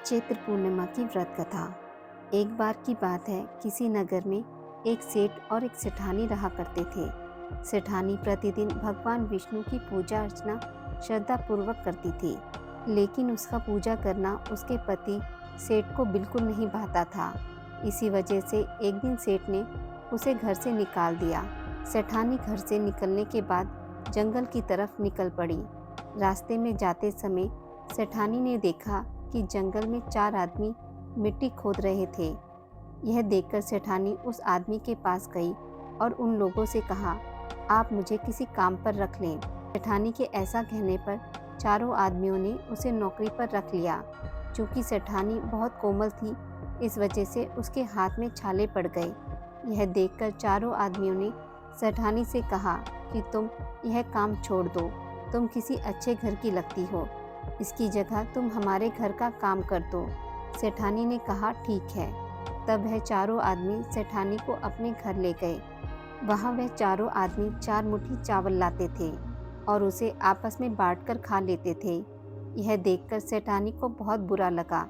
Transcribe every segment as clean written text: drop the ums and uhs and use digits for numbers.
चैत्र पूर्णिमा की व्रत कथा। एक बार की बात है, किसी नगर में एक सेठ और एक सेठानी रहा करते थे। सेठानी प्रतिदिन भगवान विष्णु की पूजा अर्चना श्रद्धा पूर्वक करती थी, लेकिन उसका पूजा करना उसके पति सेठ को बिल्कुल नहीं भाता था। इसी वजह से एक दिन सेठ ने उसे घर से निकाल दिया। सेठानी घर से निकलने के बाद जंगल की तरफ निकल पड़ी। रास्ते में जाते समय सेठानी ने देखा कि जंगल में 4 आदमी मिट्टी खोद रहे थे। यह देखकर सेठानी उस आदमी के पास गई और उन लोगों से कहा, आप मुझे किसी काम पर रख लें। सेठानी के ऐसा कहने पर चारों आदमियों ने उसे नौकरी पर रख लिया। चूँकि सेठानी बहुत कोमल थी, इस वजह से उसके हाथ में छाले पड़ गए। यह देखकर चारों आदमियों ने सेठानी से कहा कि तुम यह काम छोड़ दो, तुम किसी अच्छे घर की लगती हो, इसकी जगह तुम हमारे घर का काम कर दो। सेठानी ने कहा, ठीक है। तब वह चारों आदमी सेठानी को अपने घर ले गए। वहाँ वह चारों आदमी 4 मुट्ठी चावल लाते थे और उसे आपस में बांटकर खा लेते थे। यह देखकर सेठानी को बहुत बुरा लगा।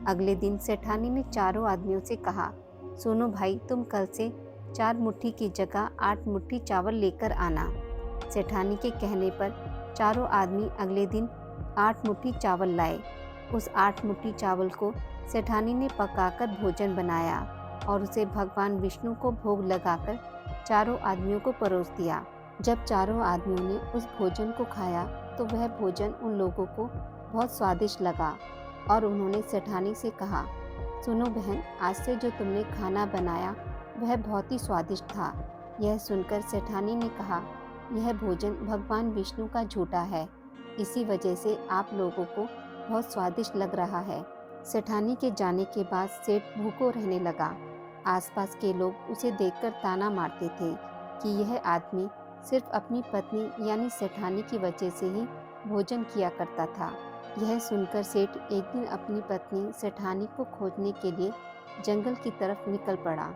अगले दिन सेठानी ने चारों आदमियों से कहा, सुनो भाई, तुम कल से 4 मुट्ठी की जगह 8 मुट्ठी चावल लेकर आना। सेठानी के कहने पर चारों आदमी अगले दिन 8 मुट्ठी चावल लाए। उस 8 मुट्ठी चावल को सेठानी ने पकाकर भोजन बनाया और उसे भगवान विष्णु को भोग लगाकर चारों आदमियों को परोस दिया। जब चारों आदमियों ने उस भोजन को खाया तो वह भोजन उन लोगों को बहुत स्वादिष्ट लगा और उन्होंने सेठानी से कहा, सुनो बहन, आज से जो तुमने खाना बनाया वह बहुत ही स्वादिष्ट था। यह सुनकर सेठानी ने कहा, यह भोजन भगवान विष्णु का झूठा है, इसी वजह से आप लोगों को बहुत स्वादिष्ट लग रहा है। सेठानी के जाने के बाद सेठ भूखों रहने लगा। आसपास के लोग उसे देखकर ताना मारते थे कि यह आदमी सिर्फ अपनी पत्नी यानी सेठानी की वजह से ही भोजन किया करता था। यह सुनकर सेठ एक दिन अपनी पत्नी सेठानी को खोजने के लिए जंगल की तरफ निकल पड़ा।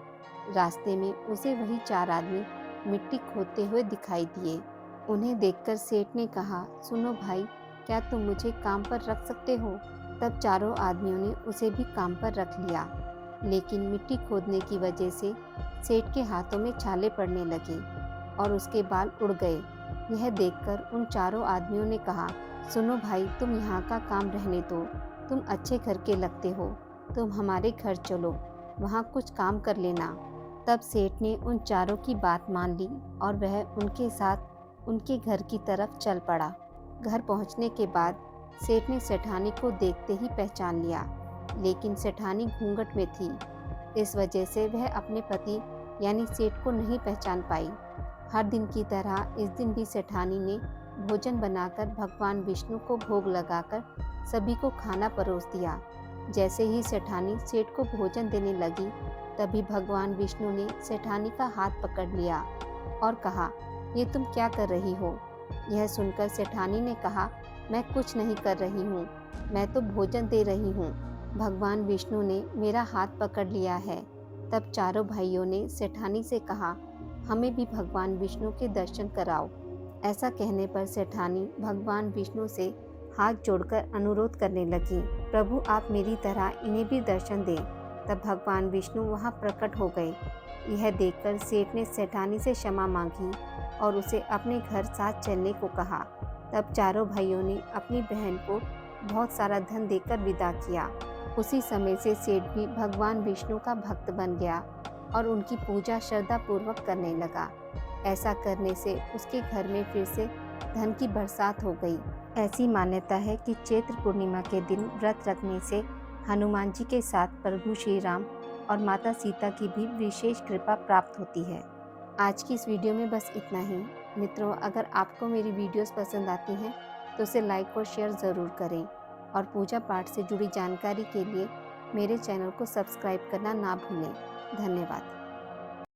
रास्ते में उसे वही 4 आदमी मिट्टी खोदते हुए दिखाई दिए। उन्हें देखकर सेठ ने कहा, सुनो भाई, क्या तुम मुझे काम पर रख सकते हो? तब चारों आदमियों ने उसे भी काम पर रख लिया, लेकिन मिट्टी खोदने की वजह से सेठ के हाथों में छाले पड़ने लगे और उसके बाल उड़ गए। यह देखकर उन चारों आदमियों ने कहा, सुनो भाई, तुम यहाँ का काम रहने दो, तुम अच्छे घर के लगते हो, तुम हमारे घर चलो, वहाँ कुछ काम कर लेना। तब सेठ ने उन चारों की बात मान ली और वह उनके साथ उनके घर की तरफ चल पड़ा। घर पहुंचने के बाद सेठ ने सेठानी को देखते ही पहचान लिया, लेकिन सेठानी घूंघट में थी। इस वजह से वह अपने पति यानी सेठ को नहीं पहचान पाई। हर दिन की तरह इस दिन भी सेठानी ने भोजन बनाकर भगवान विष्णु को भोग लगाकर सभी को खाना परोस दिया। जैसे ही सेठानी सेठ को भोजन देने लगी, तभी भगवान विष्णु ने सेठानी का हाथ पकड़ लिया और कहा, ये तुम क्या कर रही हो? यह सुनकर सेठानी ने कहा, मैं कुछ नहीं कर रही हूँ, मैं तो भोजन दे रही हूँ। भगवान विष्णु ने मेरा हाथ पकड़ लिया है। तब चारों भाइयों ने सेठानी से कहा, हमें भी भगवान विष्णु के दर्शन कराओ। ऐसा कहने पर सेठानी भगवान विष्णु से हाथ जोड़कर अनुरोध करने लगी, प्रभु आप मेरी तरह इन्हें भी दर्शन दें। तब भगवान विष्णु वहाँ प्रकट हो गए। यह देखकर सेठ ने सेठानी से क्षमा मांगी और उसे अपने घर साथ चलने को कहा। तब चारों भाइयों ने अपनी बहन को बहुत सारा धन देकर विदा किया। उसी समय से सेठ भी भगवान विष्णु का भक्त बन गया और उनकी पूजा श्रद्धा पूर्वक करने लगा। ऐसा करने से उसके घर में फिर से धन की बरसात हो गई। ऐसी मान्यता है कि चैत्र पूर्णिमा के दिन व्रत रखने से हनुमान जी के साथ प्रभु श्री राम और माता सीता की भी विशेष कृपा प्राप्त होती है। आज की इस वीडियो में बस इतना ही। मित्रों, अगर आपको मेरी वीडियोस पसंद आती हैं तो उसे लाइक और शेयर ज़रूर करें और पूजा पाठ से जुड़ी जानकारी के लिए मेरे चैनल को सब्सक्राइब करना ना भूलें। धन्यवाद।